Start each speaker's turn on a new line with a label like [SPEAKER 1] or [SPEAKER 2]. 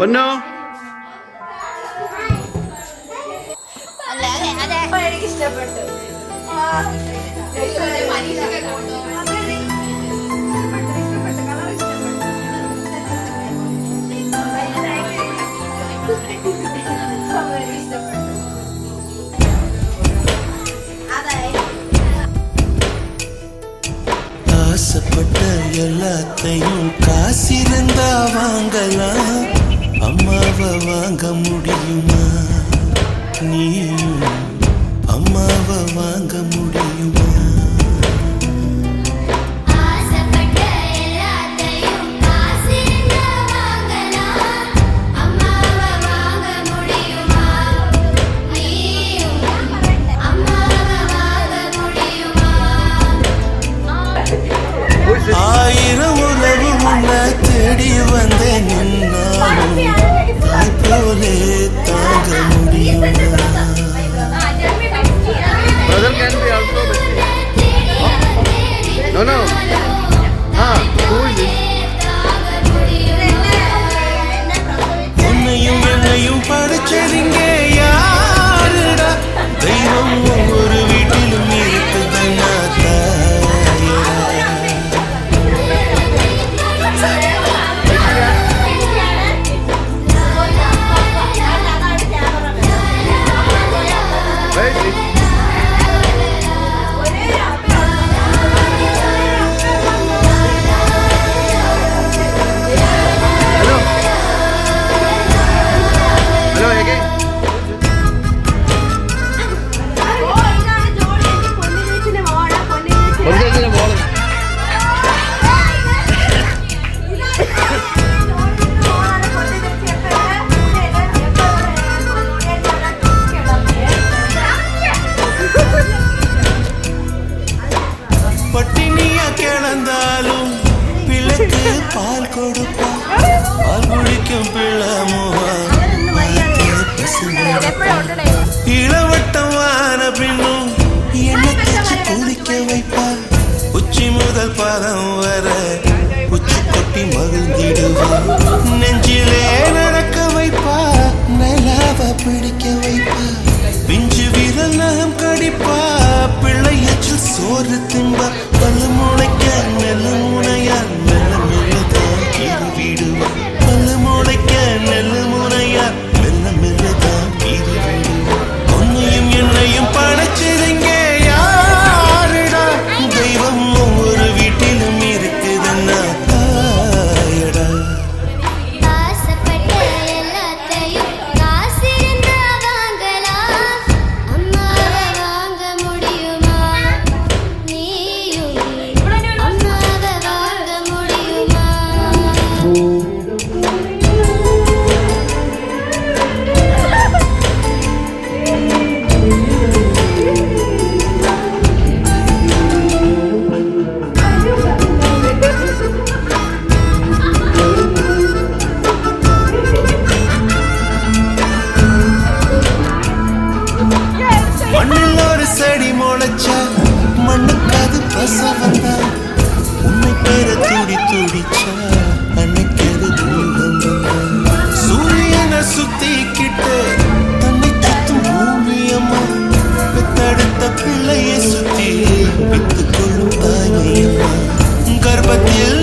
[SPEAKER 1] ഒന്നോ
[SPEAKER 2] എനിക്ക് ഇഷ്ടപ്പെട്ടു.
[SPEAKER 3] ஆசைப்பட்ட எல்லாத்தையும் காசிருந்தா வாங்கலாம், அம்மாவை வாங்க முடியுமா? நீயும் அம்மாவை வாங்க முடியுமா? ஆயிரம் உறவு உன்னை தேடி வந்தேன், நின்னாலும் போலே தாங்க முடியுமா?
[SPEAKER 1] Brother can be also no no who is this?
[SPEAKER 3] உன்னையும் என்னையும் படிச்சதிங்க யாருடா? தெய்வம் ஒவ்வொரு வீட்டிலும் இருக்குதுன்னா பட்டினியா கிடந்தாலும் பிள்ளைக்கு பால் கொடுப்பா, பால் குடிக்கும் பிள்ளமுவா இளவட்டமான பின்னும் என்ன தேச்சு குளிக்க வைப்பா, உச்சி முதல் பாதம் வர உச்சி கொட்டி மகிழ்ந்திடுவா, நெஞ்சிலே நடக்க வைப்பா, நிலாவ பிடிக்க வைப்பா, பிஞ்சு விரல் நகம் கடிப்பா, பிள்ளையற்றில் சோறு தின்பா, பல்லு முளைக்க நெல்லு முனையா மெல்ல மெல்லதான் கீறி விடுவா, பல்லு முளைக்க நெல்லு முனையா மெல்ல மெல்லதான் கீறி விடுவா. உன்னையும் என்னையும் படைச்சதுங்க யாருடா? தெய்வம் ஒவ்வொரு வீட்டிலும் இருக்குதுன்னா தாயடா. மண்ணில் ஒரு செடி முளைச்சா மண்ணுக்கு அது பச வந்தா, உன்னை பேர துடி துடிச்சா அன்னைக்கு அது தூரம் வந்தா, சூரியனை சுத்திக்கிட்டு தன்னை சுத்தும் பூமி அம்மா, பெத்தெடுத்த பிள்ளையை சுத்தி வித்து கொள்ளும் தாயம்மா, கர்ப்பத்தில்